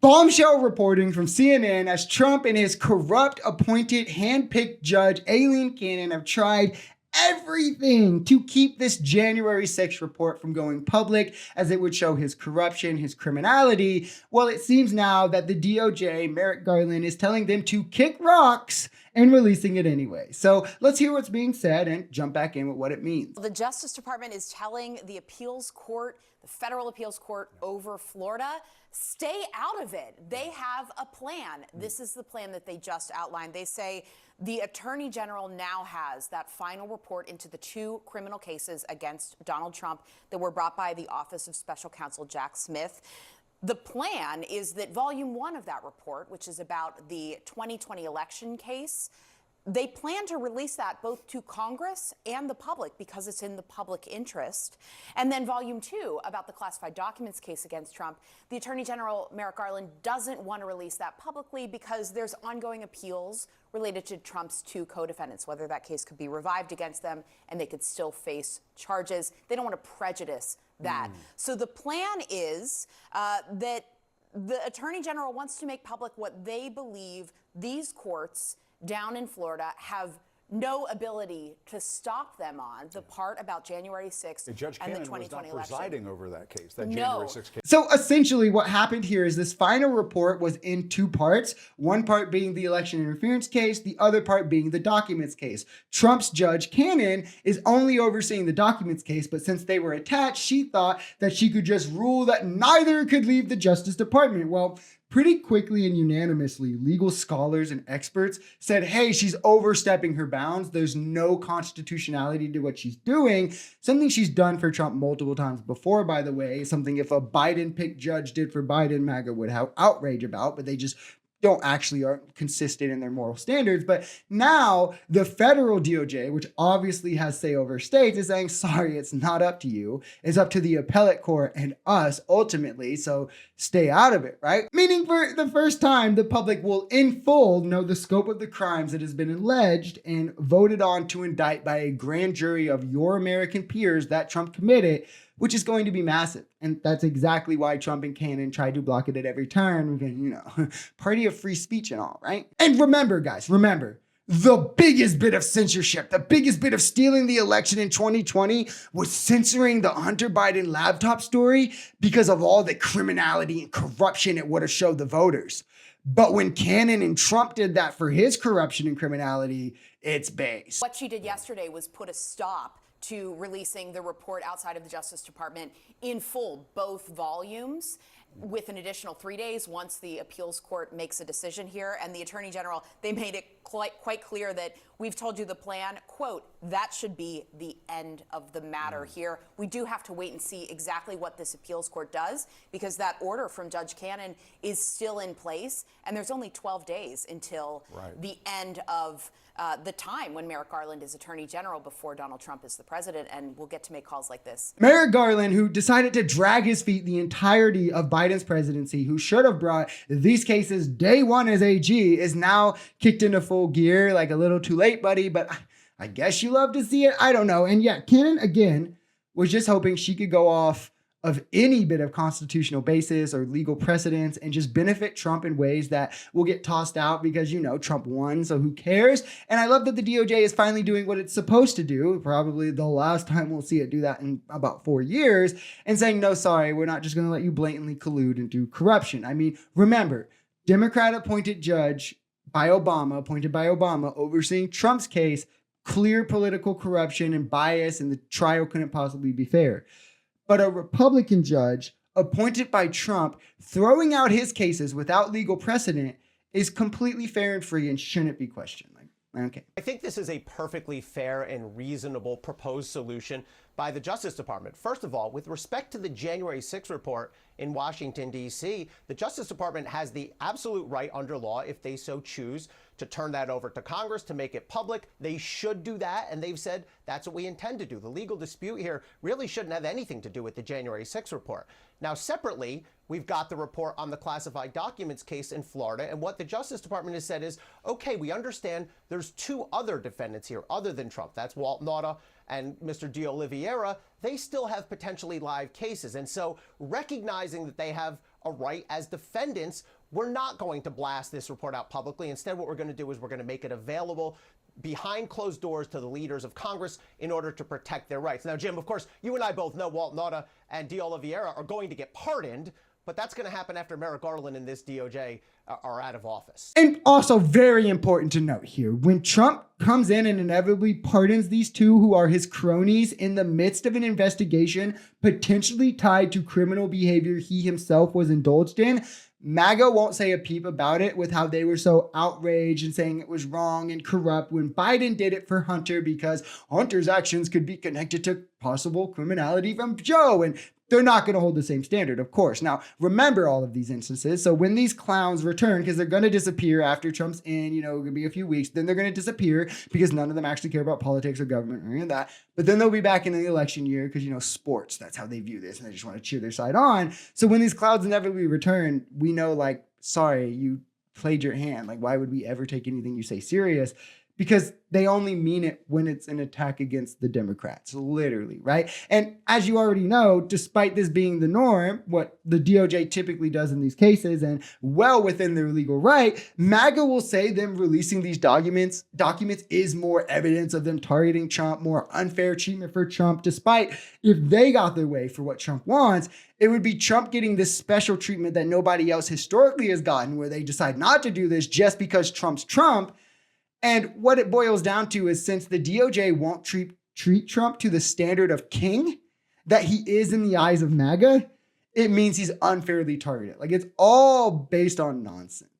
Bombshell reporting from CNN as Trump and his corrupt appointed hand-picked judge Elie Cannon have tried everything to keep this January 6th report from going public, as it would show his corruption, his criminality. Well, it seems now that the DOJ, Merrick Garland, is telling them to kick rocks and releasing it anyway. So let's hear what's being said and jump back in with what it means. The Justice Department is telling the appeals court, the federal appeals court over Florida, stay out of it. They have a plan. This is the plan that they just outlined. They say the Attorney General now has that final report into the 2 criminal cases against Donald Trump that were brought by the Office of Special Counsel Jack Smith. The plan is that Volume 1 of that report, which is about the 2020 election case, they plan to release that both to Congress and the public because it's in the public interest. And then Volume 2 about the classified documents case against Trump, the Attorney General Merrick Garland doesn't want to release that publicly because there's ongoing appeals related to Trump's 2 co-defendants, whether that case could be revived against them and they could still face charges. They don't want to prejudice that. So the plan is that the Attorney General wants to make public what they believe these courts down in Florida have no ability to stop them on, the part about January 6th and the 2020 election. Presiding over that case, that January 6th case. So essentially what happened here is this final report was in 2 parts, one part being the election interference case, the other part being the documents case. Trump's Judge Cannon is only overseeing the documents case, but since they were attached, she thought that she could just rule that neither could leave the Justice Department. Well, pretty quickly and unanimously, legal scholars and experts said, hey, she's overstepping her bounds. There's no constitutionality to what she's doing. Something she's done for Trump multiple times before, by the way. Something if a Biden-picked judge did for Biden, MAGA would have outrage about, but they just don't actually are consistent in their moral standards. But now the federal DOJ, which obviously has say over states, is saying, sorry, it's not up to you. It's up to the appellate court and us ultimately. So stay out of it, right? Meaning for the first time, the public will in full know the scope of the crimes that has been alleged and voted on to indict by a grand jury of your American peers that Trump committed, which is going to be massive. And that's exactly why Trump and Cannon tried to block it at every turn. Because, party of free speech and all, right? And remember, guys, the biggest bit of censorship, the biggest bit of stealing the election in 2020 was censoring the Hunter Biden laptop story because of all the criminality and corruption it would have showed the voters. But when Cannon and Trump did that for his corruption and criminality, it's base. What she did yesterday was put a stop to releasing the report outside of the Justice Department in full, both volumes, with an additional 3 days once the appeals court makes a decision here. And the Attorney General, they made it quite clear that we've told you the plan, quote, that should be the end of the matter here. We do have to wait and see exactly what this appeals court does, because that order from Judge Cannon is still in place. And there's only 12 days until the end of the time when Merrick Garland is Attorney General before Donald Trump is the president, and we'll get to make calls like this. Merrick Garland, who decided to drag his feet the entirety of Biden's presidency, who should have brought these cases day 1 as AG, is now kicked into full gear, like a little too late, buddy, but I guess you love to see it. I don't know. And yeah, Cannon, again, was just hoping she could go off of any bit of constitutional basis or legal precedence and just benefit Trump in ways that will get tossed out because, Trump won, so who cares? And I love that the DOJ is finally doing what it's supposed to do, probably the last time we'll see it do that in about 4 years, and saying, no, sorry, we're not just going to let you blatantly collude and do corruption. I mean, remember, Democrat appointed judge appointed by Obama, overseeing Trump's case, clear political corruption and bias, and the trial couldn't possibly be fair. But a Republican judge appointed by Trump throwing out his cases without legal precedent is completely fair and free and shouldn't be questioned. Okay. I think this is a perfectly fair and reasonable proposed solution by the Justice Department. First of all, with respect to the January 6th report in Washington, D.C., the Justice Department has the absolute right under law, if they so choose, to turn that over to Congress, to make it public. They should do that, and they've said that's what we intend to do. The legal dispute here really shouldn't have anything to do with the January 6th report. Now, separately, we've got the report on the classified documents case in Florida, and what the Justice Department has said is, okay, we understand there's 2 other defendants here other than Trump. That's Walt Nauta and Mr. De Oliveira. They still have potentially live cases. And so recognizing that they have a right as defendants. We're not going to blast this report out publicly. Instead, what we're going to do is we're going to make it available behind closed doors to the leaders of Congress in order to protect their rights. Now, Jim, of course, you and I both know Walt Nauta and De Oliveira are going to get pardoned, but that's going to happen after Merrick Garland and this DOJ are out of office. And also very important to note here, when Trump comes in and inevitably pardons these two who are his cronies in the midst of an investigation potentially tied to criminal behavior he himself was indulged in, MAGA won't say a peep about it with how they were so outraged and saying it was wrong and corrupt when Biden did it for Hunter because Hunter's actions could be connected to possible criminality from Joe. And they're not going to hold the same standard, of course. Now, remember all of these instances. So when these clowns return, because they're going to disappear after Trump's in, going to be a few weeks, then they're going to disappear because none of them actually care about politics or government or any of that. But then they'll be back in the election year because, sports, that's how they view this. And they just want to cheer their side on. So when these clowns inevitably return, we know, sorry, you played your hand. Why would we ever take anything you say serious? Because they only mean it when it's an attack against the Democrats, literally, right? And as you already know, despite this being the norm, what the DOJ typically does in these cases, and well within their legal right, MAGA will say them releasing these documents is more evidence of them targeting Trump, more unfair treatment for Trump, despite if they got their way for what Trump wants, it would be Trump getting this special treatment that nobody else historically has gotten, where they decide not to do this just because Trump's Trump. And what it boils down to is, since the DOJ won't treat Trump to the standard of king that he is in the eyes of MAGA, it means he's unfairly targeted. It's all based on nonsense.